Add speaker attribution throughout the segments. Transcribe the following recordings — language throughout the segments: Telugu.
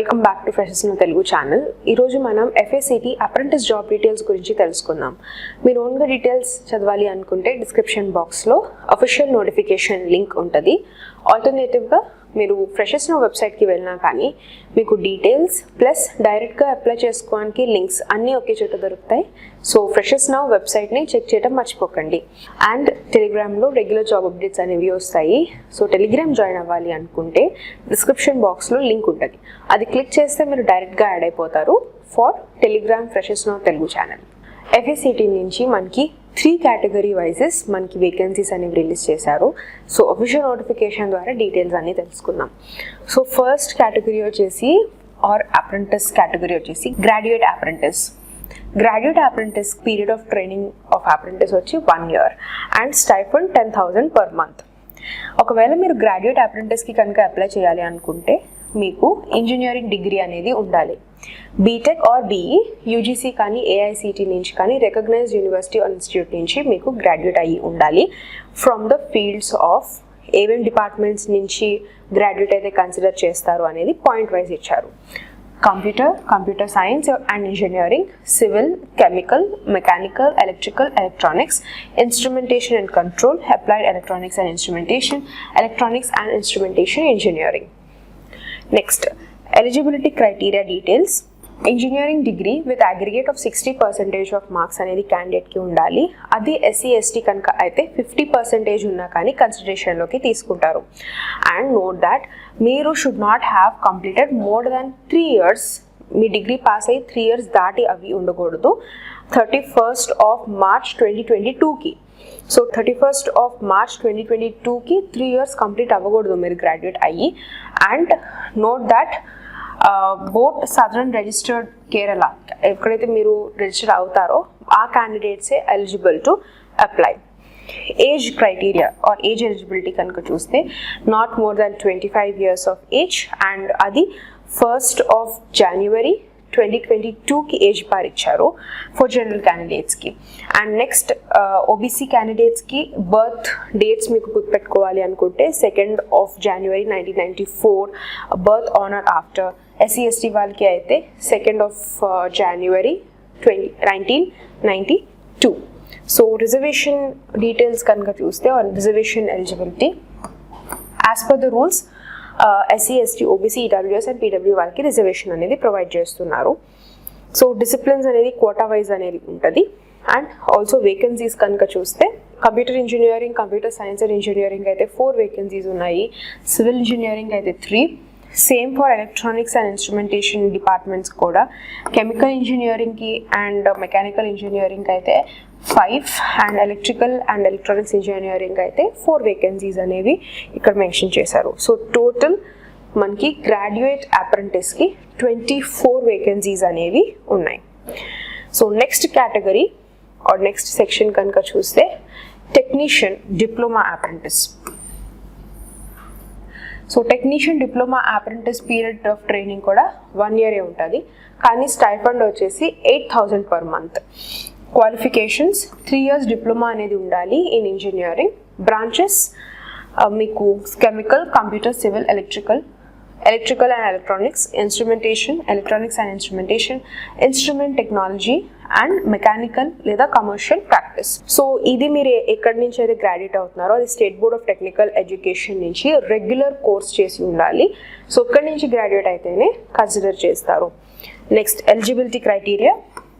Speaker 1: Welcome back to freshers in Telugu channel. ఈరోజు మనం FACT అప్రెంటిస్ జాబ్ డీటెయిల్స్ గురించి తెలుసుకుందాం. మీరు ఓన్గా డీటెయిల్స్ చదవాలి అనుకుంటే డిస్క్రిప్షన్ బాక్స్లో అఫీషియల్ నోటిఫికేషన్ లింక్ ఉంటుంది. ఆల్టర్నేటివ్గా మీరు ఫ్రెషర్స్ నో వెబ్సైట్కి వెళ్ళినా కానీ మీకు డీటెయిల్స్ ప్లస్ డైరెక్ట్గా అప్లై చేసుకోవడానికి లింక్స్ అన్నీ ఒకే చోట దొరుకుతాయి. సో ఫ్రెషర్స్ నో వెబ్సైట్ని చెక్ చేయడం మర్చిపోకండి. అండ్ టెలిగ్రామ్లో రెగ్యులర్ జాబ్ అప్డేట్స్ అనేవి వస్తాయి. సో టెలిగ్రామ్ జాయిన్ అవ్వాలి అనుకుంటే డిస్క్రిప్షన్ బాక్స్లో లింక్ ఉంటుంది. అది క్లిక్ చేస్తే మీరు డైరెక్ట్గా యాడ్ అయిపోతారు for Telegram freshers no Telugu channel. FACT నుంచి మనకి 3 కేటగిరీ వైజెస్ మనకి వేకెన్సీస్ అనేవి రిలీజ్ చేశారు. సో అఫీషియల్ నోటిఫికేషన్ ద్వారా డీటెయిల్స్ అన్ని తెలుసుకుందాం. సో ఫస్ట్ కేటగిరీ వచ్చేసి ఆర్ అప్రెంటిస్ కేటగిరీ వచ్చేసి graduate apprentice. Graduate apprentice period of training of apprentice వచ్చి 1 year and stipend 10,000 per month. ఒకవేళ మీరు గ్రాడ్యుయేట్ అప్రెంటిస్కి కనుక అప్లై చేయాలి అనుకుంటే మీకు ఇంజనీరింగ్ డిగ్రీ అనేది ఉండాలి. బీటెక్ ఆర్ BE UGC కానీ AICT నుంచి కానీ రికగ్నైజ్డ్ యూనివర్సిటీ ఆర్ ఇన్స్టిట్యూట్ నుంచి మీకు గ్రాడ్యుయేట్ అయ్యి ఉండాలి. ఫ్రమ్ ద ఫీల్డ్స్ ఆఫ్ ఏమేం డిపార్ట్మెంట్స్ నుంచి గ్రాడ్యుయేట్ అయితే కన్సిడర్ చేస్తారు అనేది పాయింట్ వైజ్ ఇచ్చారు. Computer science and engineering, civil, chemical, mechanical, electrical, electronics, instrumentation and control, applied electronics and instrumentation, electronics and instrumentation engineering. Next eligibility criteria details. Engineering degree with aggregate of 60% of marks అనేది క్యాండిడేట్కి ఉండాలి. అది SC ST కనుక అయితే 50% ఉన్నా కానీ కన్సిడరేషన్లోకి తీసుకుంటారు. అండ్ నోట్ దాట్ మీరు should not have completed more than 3 years. మీ డిగ్రీ పాస్ అయ్యి 3 years దాటి అవి ఉండకూడదు 31st of March 2022కి. సో 31st of March 2022కి 3 years కంప్లీట్ అవ్వకూడదు మీరు గ్రాడ్యుయేట్ అయ్యి. And note that BOAT southern registered Kerala ఎక్కడైతే మీరు రిజిస్టర్ అవుతారో ఆ క్యాండిడేట్సే eligible to apply. Age criteria or age eligibility కనుక చూస్తే not more than 25 years of age and అది 1st of January 2022కి ఏజ్ బార్ ఇచ్చారు ఫర్ జనరల్ క్యాండిడేట్స్కి. అండ్ నెక్స్ట్ OBC క్యాండిడేట్స్కి బర్త్ డేట్స్ మీకు గుర్తుపెట్టుకోవాలి అనుకుంటే 2nd of January 1994 birth on or after. SC ST వాళ్ళకి అయితే 2nd of January 1992. So reservation details కనుక చూస్తే or reservation eligibility as per the rules SC ST OBC EWS and PW వాళ్ళకి రిజర్వేషన్ అనేది ప్రొవైడ్ చేస్తున్నారు. సో డిసిప్లిన్స్ అనేది క్వాటా వైజ్ అనేది ఉంటుంది. అండ్ ఆల్సో వేకెన్సీస్ కనుక చూస్తే computer engineering, computer science and engineering అయితే 4 వేకెన్సీస్ ఉన్నాయి. సివిల్ ఇంజనీరింగ్ అయితే 3. Same for electronics and instrumentation departments కూడా. కెమికల్ ఇంజనీరింగ్కి అండ్ మెకానికల్ ఇంజనీరింగ్ అయితే 5 and electrical and electronics engineering అయితే 4 వేకెన్సీస్ అనేవి ఇక్కడ మెన్షన్ చేశారు. సో టోటల్ మనకి గ్రాడ్యుయేట్ అప్రెంటిస్కి 24 వేకెన్సీస్ అనేవి ఉన్నాయి. So next category or next section కనుక చూస్తే technician diploma apprentice. So technician diploma apprentice period of training కూడా 1 year ఉంటుంది. కానీ స్టైఫండ్ వచ్చేసి 8,000 per month. Qualifications 3 years diploma అనేది ఉండాలి ఇన్ ఇంజనీరింగ్. బ్రాంచెస్ మీకు chemical, computer, civil, electrical and electronics, instrumentation, electronics and instrumentation, instrument technology and mechanical లేదా కమర్షియల్ ప్రాక్టీస్. సో ఇది మీరు ఎక్కడి నుంచి అయితే గ్రాడ్యుయేట్ అవుతున్నారో అది state board of technical education నుంచి రెగ్యులర్ కోర్స్ చేసి ఉండాలి. సో ఇక్కడి నుంచి గ్రాడ్యుయేట్ అయితేనే కన్సిడర్ చేస్తారు. నెక్స్ట్ ఎలిజిబిలిటీ క్రైటీరియా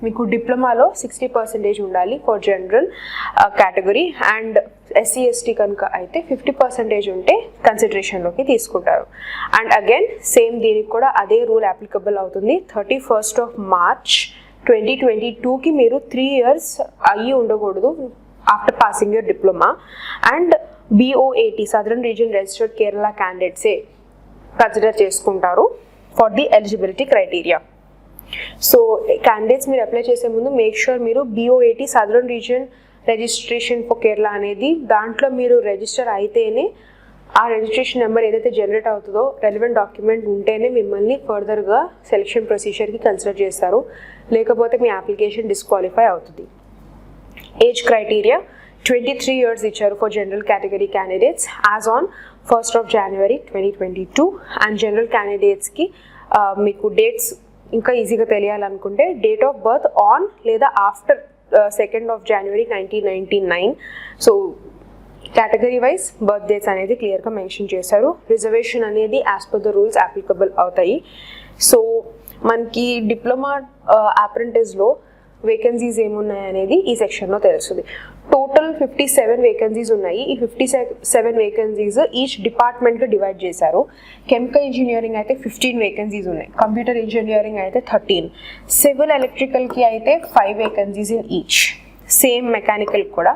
Speaker 1: మీకు డిప్లొమాలో 60% ఉండాలి for general category and SC ST కనుక అయితే 50% ఉంటే కన్సిడరేషన్లోకి తీసుకుంటారు. అండ్ అగైన్ సేమ్ దీనికి కూడా అదే రూల్ అప్లికబుల్ అవుతుంది. 31st of March 2022కి మీరు 3 years అయ్యి ఉండకూడదు after passing your diploma. And BOAT southern region registered Kerala క్యాండిడేట్సే కన్సిడర్ చేసుకుంటారు for the eligibility criteria. So candidates మీరు అప్లై చేసే ముందు మేక్ ష్యూర్ మీరు BOAT southern region registration for Kerala అనేది దాంట్లో మీరు రిజిస్టర్ అయితేనే ఆ రిజిస్ట్రేషన్ నెంబర్ ఏదైతే జనరేట్ అవుతుందో రెలవెంట్ డాక్యుమెంట్ ఉంటేనే మిమ్మల్ని ఫర్దర్గా సెలక్షన్ ప్రొసీజర్కి కన్సిడర్ చేస్తారు. లేకపోతే మీ అప్లికేషన్ డిస్క్వాలిఫై అవుతుంది. ఏజ్ క్రైటీరియా 23 years ఇచ్చారు for general category candidates as on 1st of January 2022 and general క్యాండిడేట్స్కి మీకు డేట్స్ ఇంకా ఈజీగా తెలియాలనుకుంటే డేట్ ఆఫ్ బర్త్ ఆన్ లేదా after 2nd of January 1999. So category wise birth dates అనేది క్లియర్గా మెన్షన్ చేశారు. రిజర్వేషన్ అనేది as per the rules applicable అవుతాయి. సో మనకి డిప్లొమా అప్రెంటిస్లో వేకెన్సీస్ ఏమున్నాయి అనేది ఈ సెక్షన్లో తెలుస్తుంది. టోటల్ 57 వేకెన్సీస్ ఉన్నాయి. ఈ 57 వేకెన్సీస్ ఈచ్ డిపార్ట్మెంట్గా డివైడ్ చేశారు. కెమికల్ ఇంజనీరింగ్ అయితే 15 వేకెన్సీస్ ఉన్నాయి, కంప్యూటర్ ఇంజనీరింగ్ అయితే 13, సివిల్ ఎలక్ట్రికల్కి అయితే 5 vacancies in each. Same mechanical కూడా.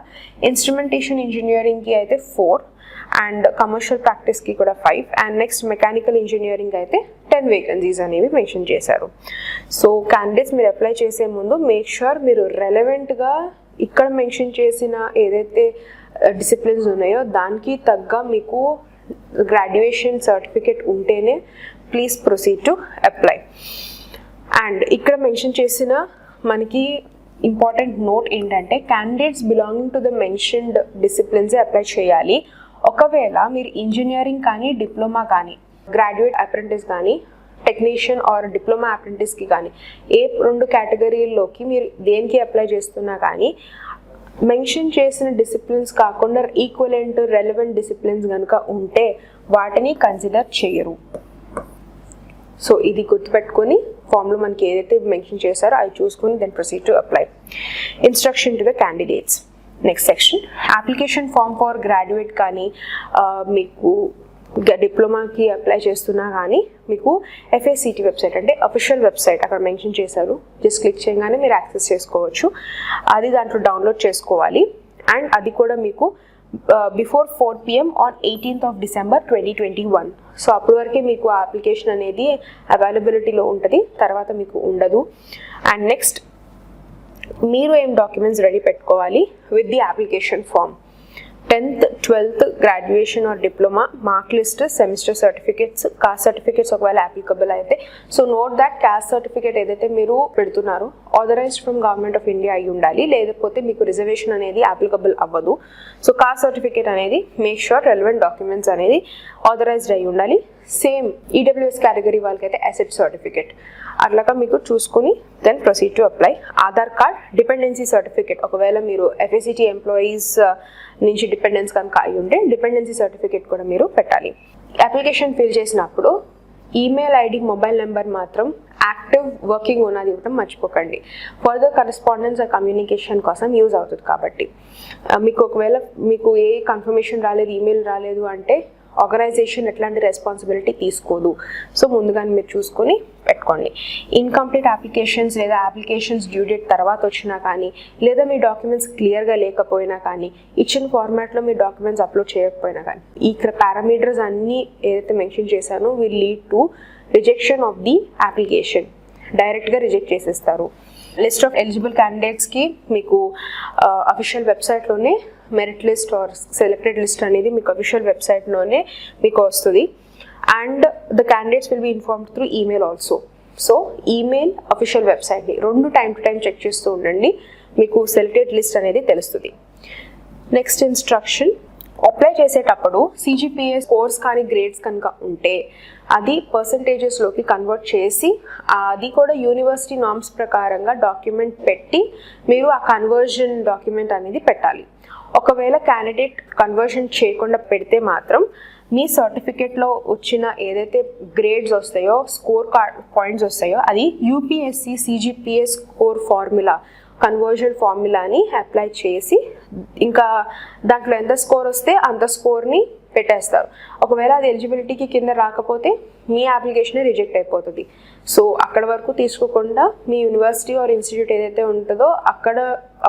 Speaker 1: ఇన్స్ట్రుమెంటేషన్ ఇంజనీరింగ్కి అయితే 4 అండ్ కమర్షియల్ ప్రాక్టీస్కి కూడా 5 అండ్ నెక్స్ట్ మెకానికల్ ఇంజనీరింగ్ అయితే 10 వేకెన్సీస్ అనేవి మెన్షన్ చేశారు. సో క్యాండిడేట్స్ మీరు అప్లై చేసే ముందు మేక్ ష్యూర్ మీరు రెలవెంట్గా ఇక్కడ మెన్షన్ చేసిన ఏదైతే డిసిప్లిన్స్ ఉన్నాయో దానికి తగ్గ మీకు గ్రాడ్యుయేషన్ సర్టిఫికేట్ ఉంటేనే please proceed to apply. And ఇక్కడ మెన్షన్ చేసిన మనకి ఇంపార్టెంట్ నోట్ ఏంటంటే candidates belonging to the mentioned డిసిప్లిన్సే అప్లై చేయాలి. ఒకవేళ మీరు ఇంజనీరింగ్ కానీ డిప్లొమా కానీ గ్రాడ్యుయేట్ అప్రెంటిస్ కానీ టెక్నీషియన్ ఆర్ డిప్లొమా అప్రెంటిస్కి కానీ ఏ 2 కేటగిరీల్లోకి మీరు దేనికి అప్లై చేస్తున్నా కానీ మెన్షన్ చేసిన డిసిప్లిన్స్ కాకుండా ఈక్వలెంట్ రెలవెంట్ డిసిప్లిన్స్ కనుక ఉంటే వాటిని కన్సిడర్ చేయరు. సో ఇది గుర్తుపెట్టుకొని ఫామ్లో మనకి ఏదైతే మెన్షన్ చేశారో అవి చూసుకొని then proceed to apply. Instruction to the candidates. Next section application form for graduate కానీ మీకు డిప్లొమాకి అప్లై చేస్తున్నా కానీ మీకు FACT వెబ్సైట్ అంటే అఫీషియల్ వెబ్సైట్ అక్కడ మెన్షన్ చేశారు. జస్ట్ క్లిక్ చేయగానే మీరు యాక్సెస్ చేసుకోవచ్చు. అది దాంట్లో డౌన్లోడ్ చేసుకోవాలి. అండ్ అది కూడా మీకు before 4 PM on 18th of December 2021. So అప్పటి వరకే మీకు ఆ అప్లికేషన్ అనేది అవైలబిలిటీలో ఉంటుంది, తర్వాత మీకు ఉండదు. అండ్ నెక్స్ట్ మీరు ఏం డాక్యుమెంట్స్ రెడీ పెట్టుకోవాలి with the application form. 10th 12th graduation or diploma mark list, semester certificates, caste certificates ఒకవేళ అప్లికబుల్ అయితే. So note that caste certificate ఏదైతే మీరు పెడుతున్నారో authorised from government of India అయి ఉండాలి, లేకపోతే మీకు రిజర్వేషన్ అనేది అప్లికబుల్ అవ్వదు. సో కాస్ట్ సర్టిఫికేట్ అనేది మేక్ ష్యూర్ రెలవెంట్ డాక్యుమెంట్స్ అనేది ఆథరైజ్డ్ అయి ఉండాలి. సేమ్ EWS కేటగిరీ వాళ్ళకైతే అసెట్ సర్టిఫికేట్ అట్లాగా మీకు చూసుకుని then proceed to apply. Aadhaar card, dependency certificate ఒకవేళ మీరు FACT ఎంప్లాయీస్ నుంచి డిపెండెన్స్ కనుక అయి ఉంటే డిపెండెన్సీ సర్టిఫికేట్ కూడా మీరు పెట్టాలి. అప్లికేషన్ ఫిల్ చేసినప్పుడు ఈమెయిల్ ID, మొబైల్ నెంబర్ మాత్రం యాక్టివ్ వర్కింగ్ ఉన్నది ఇవ్వడం మర్చిపోకండి. ఫర్దర్ కరెస్పాండెన్స్ కమ్యూనికేషన్ కోసం యూజ్ అవుతుంది కాబట్టి. మీకు ఒకవేళ మీకు ఏ కన్ఫర్మేషన్ రాలేదు, ఈమెయిల్ రాలేదు అంటే ఆర్గనైజేషన్ ఎట్లాంటి రెస్పాన్సిబిలిటీ తీసుకోదు. సో ముందుగానే మీరు చూసుకొని పెట్టుకోండి. ఇన్కంప్లీట్ అప్లికేషన్స్ లేదా అప్లికేషన్స్ డ్యూ డేట్ తర్వాత వచ్చినా కానీ లేదా మీ డాక్యుమెంట్స్ క్లియర్గా లేకపోయినా కానీ ఇచ్చిన ఫార్మాట్లో మీ డాక్యుమెంట్స్ అప్లోడ్ చేయకపోయినా కానీ ఈ పారామీటర్స్ అన్నీ ఏదైతే మెన్షన్ చేశానో will lead to rejection of the application. డైరెక్ట్గా రిజెక్ట్ చేసేస్తారు. లిస్ట్ ఆఫ్ ఎలిజిబుల్ క్యాండిడేట్స్కి మీకు అఫీషియల్ వెబ్సైట్లోనే merit list or selected list అనేది మీకు అఫీషియల్ వెబ్సైట్లోనే మీకు వస్తుంది. And the candidates will be informed through email also. So email, official వెబ్సైట్ని 2 టైం టు టైం చెక్ చేస్తూ ఉండండి, మీకు సెలెక్టెడ్ లిస్ట్ అనేది తెలుస్తుంది. నెక్స్ట్ ఇన్స్ట్రక్షన్, అప్లై చేసేటప్పుడు CGPA స్కోర్స్ కానీ గ్రేడ్స్ కనుక ఉంటే అది పర్సంటేజెస్లోకి కన్వర్ట్ చేసి అది కూడా యూనివర్సిటీ నార్మ్స్ ప్రకారంగా డాక్యుమెంట్ పెట్టి మీరు ఆ కన్వర్జన్ డాక్యుమెంట్ అనేది పెట్టాలి. ఒకవేళ క్యాండిడేట్ కన్వర్షన్ చేయకుండా పెడితే మాత్రం మీ సర్టిఫికేట్లో వచ్చిన ఏదైతే గ్రేడ్స్ వస్తాయో, స్కోర్ పాయింట్స్ వస్తాయో అది UPSC CGPA score formula, conversion ఫార్ములాని అప్లై చేసి ఇంకా దాంట్లో ఎంత స్కోర్ వస్తే అంత స్కోర్ని పెట్టేస్తారు. ఒకవేళ అది ఎలిజిబిలిటీకి కింద రాకపోతే మీ అప్లికేషన్ రిజెక్ట్ అయిపోతుంది. సో అక్కడ వరకు తీసుకోకుండా మీ యూనివర్సిటీ ఆర్ ఇన్స్టిట్యూట్ ఏదైతే ఉంటుందో అక్కడ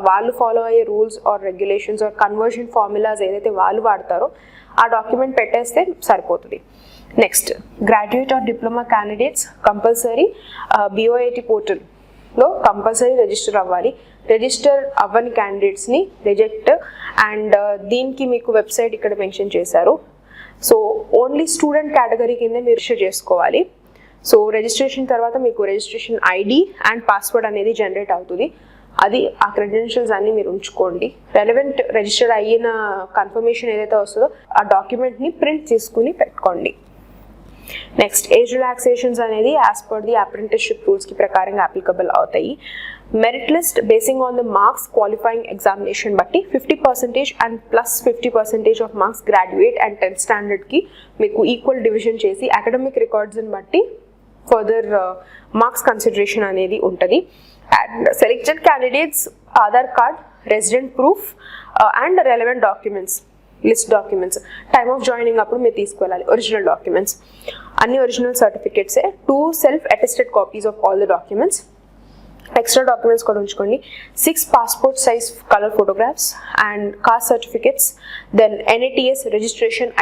Speaker 1: వాళ్ళు ఫాలో అయ్యే rules or regulations or conversion formulas ఏదైతే వాళ్ళు వాడతారో ఆ డాక్యుమెంట్ పెట్టేస్తే సరిపోతుంది. Next, graduate or diploma candidates compulsory BOIT పోర్టల్లో కంపల్సరీ రిజిస్టర్ అవ్వాలి. రిజిస్టర్ అవ్వని క్యాండిడేట్స్ని రిజెక్ట్. అండ్ దీనికి మీకు వెబ్సైట్ ఇక్కడ మెన్షన్ చేశారు. సో ఓన్లీ స్టూడెంట్ కేటగిరీ కింద మీరు రిజిస్టర్ చేసుకోవాలి. సో రిజిస్ట్రేషన్ తర్వాత మీకు రిజిస్ట్రేషన్ ID అండ్ పాస్వర్డ్ అనేది జనరేట్ అవుతుంది. అది ఆ క్రెడెన్షియల్స్ అన్నీ మీరు ఉంచుకోండి. రెలవెంట్ రిజిస్టర్ అయిన కన్ఫర్మేషన్ ఏదైతే వస్తుందో ఆ డాక్యుమెంట్ని ప్రింట్ చేసుకుని పెట్టుకోండి. నెక్స్ట్ ఏజ్ రిలాక్సేషన్స్ అనేది యాజ్ పర్ ది అప్రెంటిస్షిప్ రూల్స్కి ప్రకారంగా అప్లికబుల్ అవుతాయి. Merit list basing on the marks qualifying examination బట్టి 50% and plus 50% of marks graduate and 10th స్టాండర్డ్కి మీకు ఈక్వల్ డివిజన్ చేసి అకాడమిక్ రికార్డ్స్ని బట్టి ఫర్దర్ మార్క్స్ కన్సిడరేషన్ అనేది ఉంటుంది. And selected candidates Aadhaar card, resident proof and relevant documents, list documents time of joining అప్పుడు మీరు తీసుకెళ్ళాలి. ఒరిజినల్ డాక్యుమెంట్స్ అన్ని original సర్టిఫికేట్సే, 2 self attested copies of all the documents. Extra documents కూడా ఉంచుకోండి. 6 passport size colour photographs and caste certificates, then NATS registration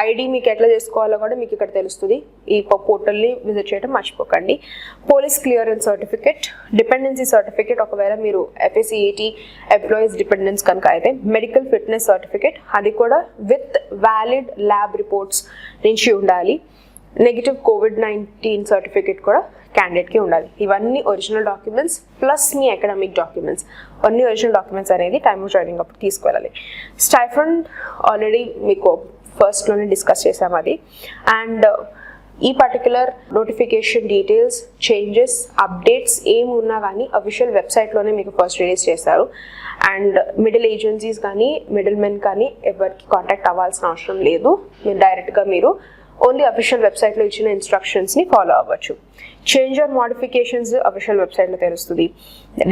Speaker 1: ID మీకు ఎట్లా చేసుకోవాలో కూడా మీకు ఇక్కడ తెలుస్తుంది. ఈ పోర్టల్ని విజిట్ చేయడం మర్చిపోకండి. Police clearance certificate, dependency certificate ఒకవేళ మీరు FACET ఎంప్లాయీస్ డిపెండెన్స్ కనుక అయితే, మెడికల్ ఫిట్నెస్ సర్టిఫికేట్ అది కూడా విత్ వ్యాలిడ్ ల్యాబ్ రిపోర్ట్స్ నుంచి ఉండాలి. నెగిటివ్ COVID-19 సర్టిఫికేట్ కూడా క్యాండిడేట్కి ఉండాలి. ఇవన్నీ ఒరిజినల్ డాక్యుమెంట్స్ ప్లస్ మీ అకాడమిక్ డాక్యుమెంట్స్, అన్ని ఒరిజినల్ డాక్యుమెంట్స్ అనేది టైమ్ ఆఫ్ జాయినింగ్ అప్పుడు తీసుకువెళ్ళాలి. స్టైఫండ్ ఆల్రెడీ మీకు ఫస్ట్లోనే డిస్కస్ చేసాం అది. అండ్ ఈ particular notification details, changes, updates ఏమి ఉన్నా కానీ అఫీషియల్ వెబ్సైట్లోనే మీకు ఫస్ట్ రిలీజ్ చేస్తారు. అండ్ మిడిల్ ఏజెన్సీస్ కానీ మిడిల్ మెన్ కానీ ఎవరికి కాంటాక్ట్ అవ్వాల్సిన అవసరం లేదు. మీరు డైరెక్ట్గా మీరు ఓన్లీ అఫీషియల్ వెబ్సైట్లో ఇచ్చిన ఇన్స్ట్రక్షన్స్ని ఫాలో అవ్వచ్చు. చేంజ్ ఆర్ మోడిఫికేషన్స్ అఫీషియల్ వెబ్సైట్లో తెలుస్తుంది.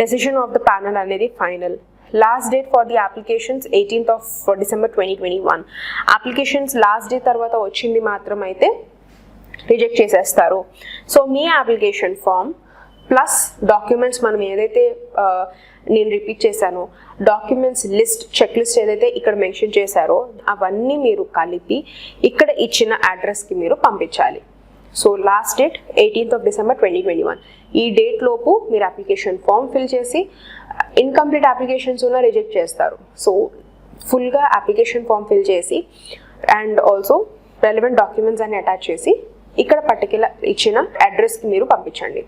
Speaker 1: డెసిషన్ ఆఫ్ ద ప్యానల్ అనేది final. Last date for the applications 18th of December 2021. Applications last day తర్వాత వచ్చింది మాత్రం అయితే రిజెక్ట్ చేసేస్తారు. సో మీ అప్లికేషన్ ఫామ్ ప్లస్ డాక్యుమెంట్స్ మనం ఏదైతే నేను రిపీట్ చేశానో డాక్యుమెంట్స్ లిస్ట్, చెక్ లిస్ట్ ఏదైతే ఇక్కడ మెన్షన్ చేశారో అవన్నీ మీరు కలిపి ఇక్కడ ఇచ్చిన అడ్రస్కి మీరు పంపించాలి. So last date 18th of December 2021. ఈ డేట్ లోపు మీరు అప్లికేషన్ ఫామ్ ఫిల్ చేసి, ఇన్కంప్లీట్ అప్లికేషన్స్ ఉన్న రిజెక్ట్ చేస్తారు. సో ఫుల్గా అప్లికేషన్ ఫామ్ ఫిల్ చేసి అండ్ ఆల్సో రెలవెంట్ డాక్యుమెంట్స్ అన్ని అటాచ్ చేసి ఇక్కడ పర్టికులర్ ఇచ్చిన అడ్రస్కి మీరు పంపించండి.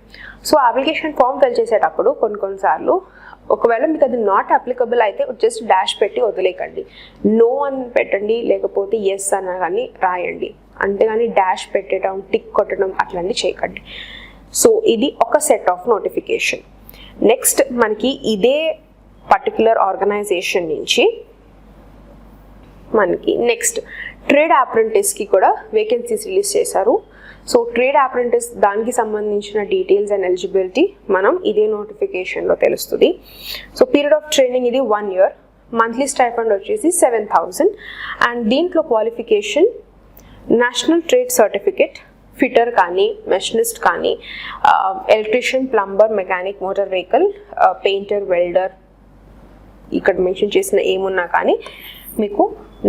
Speaker 1: సో అప్లికేషన్ ఫామ్ ఫిల్ చేసేటప్పుడు కొన్నిసార్లు ఒకవేళ మీకు అది నాట్ అప్లికబుల్ అయితే జస్ట్ డాష్ పెట్టి వదిలేకండి. నో అని పెట్టండి, లేకపోతే ఎస్ అని కానీ రాయండి. అంతేగాని డాష్ పెట్టడం, టిక్ కొట్టడం అట్లాంటివి చేయకండి. సో ఇది ఒక సెట్ ఆఫ్ నోటిఫికేషన్. నెక్స్ట్ మనకి ఇదే పర్టికులర్ ఆర్గనైజేషన్ నుంచి మనకి నెక్స్ట్ ట్రేడ్ అప్రెంటిస్కి కూడా వేకెన్సీస్ రిలీజ్ చేశారు. సో ట్రేడ్ అప్రెంటిస్ దానికి సంబంధించిన డీటెయిల్స్ అండ్ ఎలిజిబిలిటీ మనం ఇదే నోటిఫికేషన్లో తెలుస్తుంది. సో పీరియడ్ ఆఫ్ ట్రైనింగ్ ఇది 1 year. మంత్లీ స్టైఫండ్ వచ్చేసి 7,000. అండ్ దీంట్లో qualification national trade certificate, fitter కానీ, మెషినిస్ట్ కానీ, electrician, plumber, mechanic, motor vehicle, painter, welder ఇక్కడ మెన్షన్ చేసిన ఏమున్నా కానీ మీకు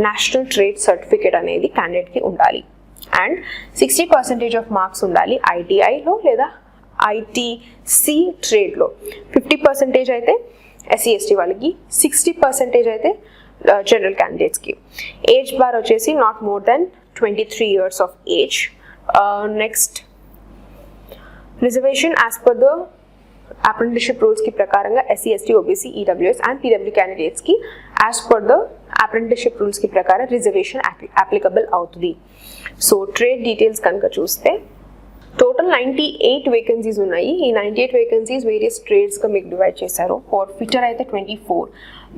Speaker 1: నేషనల్ ట్రేడ్ సర్టిఫికేట్ అనేది క్యాండిడేట్కి ఉండాలి. అండ్ 60% ఆఫ్ మార్క్స్ ఉండాలి ITIలో లేదా ITC ట్రేడ్లో. 50% అయితే SC ST వాళ్ళకి, 60% అయితే జనరల్ క్యాండిడేట్స్కి. ఏజ్ బార్ వచ్చేసి not more than 23 years of age. Next reservation as per the apprenticeship రూల్స్కి ప్రకారంగా SC ST OBC EWS and PW క్యాండిడేట్స్కి యాజ్ పర్ ద అప్రెంటిస్షిప్ రూల్స్కి ప్రకారం రిజర్వేషన్ అప్లికబుల్ అవుతుంది. సో ట్రేడ్ డీటెయిల్స్ కనుక చూస్తే టోటల్ 98 వేకెన్సీస్ ఉన్నాయి. ఈ 98 వేకెన్సీస్ వేరియస్ ట్రేడ్స్గా మీకు డివైడ్ చేశారు. ఫర్ ఫిటర్ అయితే 24,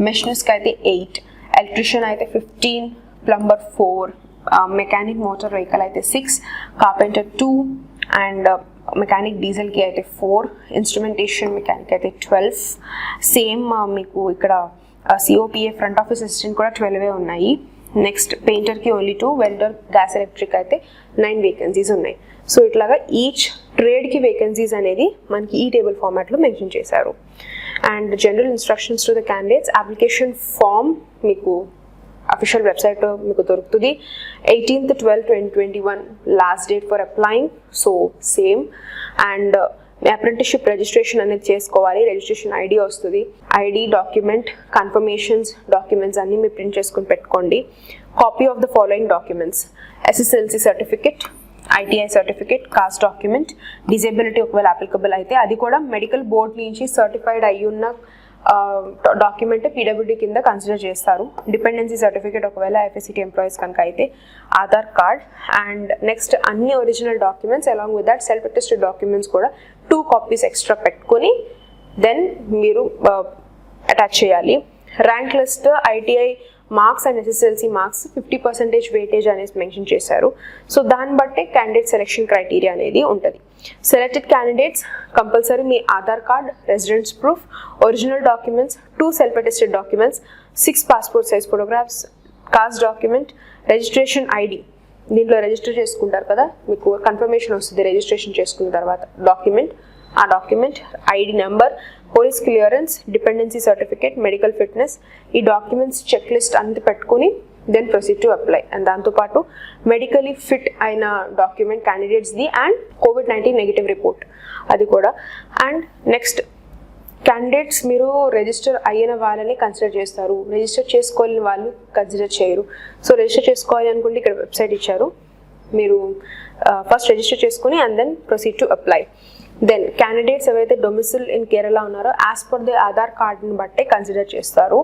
Speaker 1: మెషినిస్ట్కి అయితే 8, ఎలక్ట్రీషియన్ అయితే 15, ప్లంబర్ 4, మెకానిక్ మోటార్ వెహికల్ అయితే 6, కార్పెంటర్ 2 అండ్ మెకానిక్ డీజిల్కి అయితే 4, ఇన్స్ట్రుమెంటేషన్ మెకానిక్ అయితే 12. సేమ్ మీకు ఇక్కడ COPA ఫ్రంట్ ఆఫీస్ అసిస్టెంట్ కూడా 12 ఉన్నాయి. నెక్స్ట్ పెయింటర్కి ఓన్లీ 2, వెల్డర్, గ్యాస్ ఎలక్ట్రిక్ అయితే 9 వేకెన్సీస్ ఉన్నాయి. సో ఇట్లాగా ఈచ్ ట్రేడ్కి వేకెన్సీస్ అనేది మనకి ఈ టేబుల్ ఫార్మాట్లో మెన్షన్ చేశారు. And general instructions to the candidates, application form మీకు అఫీషియల్ వెబ్సైట్లో మీకు దొరుకుతుంది. 18th 12 2021 last date for applying. So same. And మీ అప్రెంటిస్షిప్ రిజిస్ట్రేషన్ అనేది చేసుకోవాలి. రిజిస్ట్రేషన్ ID వస్తుంది. ID, డాక్యుమెంట్, కన్ఫర్మేషన్స్ డాక్యుమెంట్స్ అన్నీ మీరు ప్రింట్ చేసుకుని పెట్టుకోండి. Copy of the following documents: SSLC certificate, ITI certificate, caste document, disability ఒకవేళ అప్లికబుల్ అయితే అది కూడా మెడికల్ బోర్డ్ నుంచి సర్టిఫైడ్ అయ్యి ఉన్న డాక్యుమెంట్ పీడబ్ల్యూడీ కింద కన్సిడర్ చేస్తారు. డిపెండెన్సీ సర్టిఫికేట్ ఒకవేళ ఎఫ్ఎస్సిటీ ఎంప్లాయీస్ కనుక అయితే, ఆధార్ కార్డ్ అండ్ నెక్స్ట్ అన్ని original documents along with that self attested documents కూడా 2 కాపీస్ ఎక్స్ట్రా పెట్టుకొని దెన్ మీరు అటాచ్ చేయాలి. Rank list, ITI marks and SSLC marks 50% weightage అనేది మెన్షన్ చేశారు. సో దాన్ని బట్టే క్యాండిడేట్ సెలెక్షన్ క్రైటీరియా అనేది ఉంటుంది. సెలెక్టెడ్ క్యాండిడేట్స్ కంపల్సరీ మీ Aadhaar card, residence proof, original documents, 2 self attested documents, 6 passport size photographs, cost document, registration ID, దీంట్లో రిజిస్టర్ చేసుకుంటారు కదా, మీకు కన్ఫర్మేషన్ వస్తుంది రిజిస్ట్రేషన్ చేసుకున్న తర్వాత డాక్యుమెంట్, ఆ document, ID number, police clearance, dependency certificate, medical fitness, ఈ డాక్యుమెంట్స్ చెక్ లిస్ట్ అంతా పెట్టుకుని then proceed to apply. And దాంతోపాటు మెడికలీ ఫిట్ అయిన డాక్యుమెంట్ క్యాండిడేట్స్ది అండ్ COVID-19 నెగిటివ్ రిపోర్ట్ అది కూడా. అండ్ నెక్స్ట్ క్యాండిడేట్స్ మీరు రిజిస్టర్ అయిన వాళ్ళని కన్సిడర్ చేస్తారు, రిజిస్టర్ చేసుకోలేని వాళ్ళు కన్సిడర్ చేయరు. సో రిజిస్టర్ చేసుకోవాలి అనుకుంటే ఇక్కడ వెబ్సైట్ ఇచ్చారు, మీరు ఫస్ట్ రిజిస్టర్ చేసుకుని and then proceed to apply. Then candidates ఎవరైతే డొమిసిల్ ఇన్ కేరళ ఉన్నారో యాజ్ పర్ ది ఆధార్ కార్డ్ని బట్టే కన్సిడర్ చేస్తారు.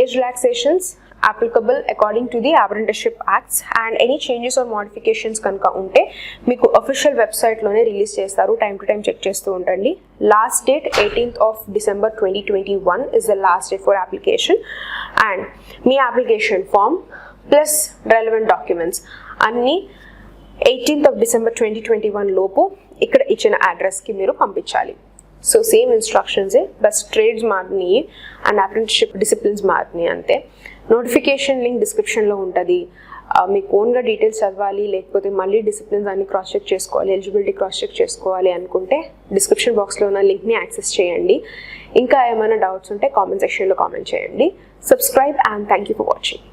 Speaker 1: Age relaxations applicable according to the apprenticeship acts and any changes or modifications కనుక ఉంటే మీకు అఫీషియల్ వెబ్సైట్లోనే రిలీజ్ చేస్తారు, టైం టు టైం చెక్ చేస్తూ ఉండండి. Last date 18th of December 2021 is the last date for application and మీ application form plus relevant documents అన్నీ 18th of December 2021 లోపు ఇక్కడ ఇచ్చిన అడ్రస్కి మీరు పంపించాలి. సో సేమ్ ఇన్స్ట్రక్షన్సే, బస్ ట్రేడ్స్ మారినాయి అండ్ అప్రెంటిస్షిప్ డిసిప్లిన్స్ మారినాయి అంతే. నోటిఫికేషన్ లింక్ డిస్క్రిప్షన్లో ఉంటుంది. మీకు ఓన్గా డీటెయిల్స్ చదవాలి లేకపోతే మళ్ళీ డిసిప్లిన్స్ అన్ని క్రాస్ చెక్ చేసుకోవాలి, ఎలిజిబిలిటీ క్రాస్ చెక్ చేసుకోవాలి అనుకుంటే డిస్క్రిప్షన్ బాక్స్లో ఉన్న లింక్ని యాక్సెస్ చేయండి. ఇంకా ఏమైనా డౌట్స్ ఉంటే కామెంట్ సెక్షన్లో కామెంట్ చేయండి. Subscribe and thank you for watching.